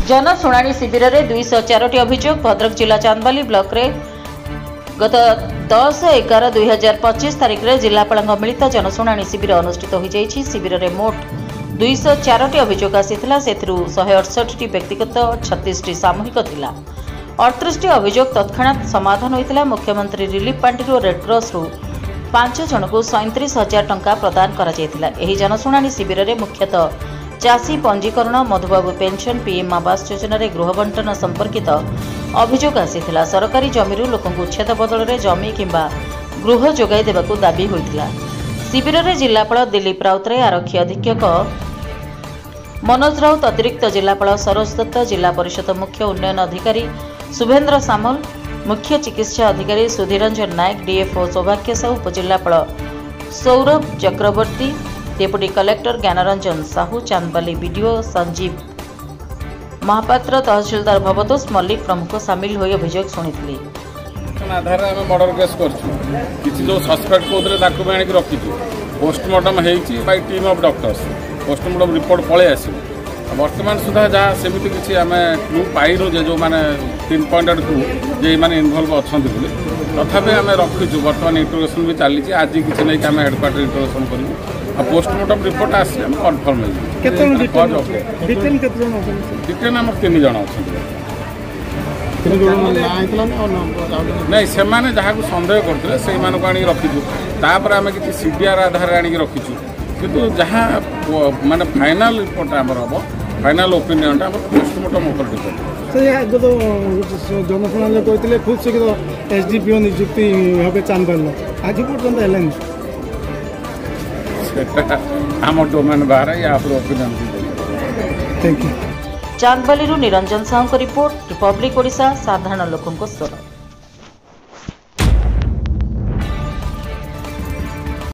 जनशुणाणी शिविर में 204 अभियोग भद्रक जिला चांदबाली ब्लॉक रे गत 10/11/2025 तारिख में जिलापाल मिलित जनशुणाणी शिविर अनुष्ठित हो जाएगी। शिविर में मोट 204 अभियोग आसीथिला, सेथिरु 168 व्यक्तिगत 36 सामूहिक थिला। 38 अभियोग तत्क्षणात समाधान होइतिला। मुख्यमंत्री रिलीफ पार्टी और रेडक्रॉस रु 5 जन को 37,000 टंका प्रदान करा जायतिला। एही जनशुणाणी शिविर में मुख्यतः चाषी पंजीकरण, मधुबाबू पेंशन, पीएम आवास योजना रे गृह बंटन संपर्कित अभियोग आसीथिला। सरकारी जमीरु लोकंकु उच्छेद बदल रे जमी किंबा गृह जोगाई देबाकू दाबी होइतिला। शिविर में जिलापाल दिलीप राउतराय, आरक्षी अधीक्षक मनोज राउत, अतिरिक्त जिलापाल सरोज दत्त, जिला परिषद मुख्य उन्नयन अधिकारी शुभेन्द्र सामल, मुख्य चिकित्सा अधिकारी सुधीरंजन नायक, डीएफओ सौभाग्य साहू, उपजिलापाल Saurabh Chakraborty, deputy collector Gyanranjan Sahu, Chandbali BDO Sanjeev Mahapatra, तहसीलदार भवतोष मल्लिक प्रमुख सामिल हो अभियोग शुणी। आधार आम मर्डर केस कर जो सस्पेक्ट कौन ताकू आनिक रखी पोस्टमार्टम होती team of doctors postmortem report पलि आस बर्तमान सुधा जहाँ सेमती किसी आम क्लू पाइनु जे जो मैंने पिन पॉइंटेड क्लू जे मैंने इनवल्व अच्छा तथापि आम रखीचु। बर्तमान इंटरोगेशन भी चली आज किसी नहीं आम हेडक्वार्टर इंटरोगेशन करूँ पोस्टमार्टम रिपोर्ट आसे कन्फर्म डिटेन आम 3 जन अच्छा नहीं से जहाँ सन्देह करते से आनी रखीचु तापर आम कि सीडीआर आधार आनिक रखीचु किंतु जहाँ माने फाइनल रिपोर्ट आम हम फाइनल ओपिनियन पोस्टमार्टम रिपोर्ट जनशुणाणी कहते खूब शीघ्र एसडीपीओ नियुक्ति हे चांदबाली आज पर्यटन आम डोमेन बाहर या opinion. Thank you. Chandbali Niranjan Sahu report, Republic Odisha, साधारण लोकों स्वर।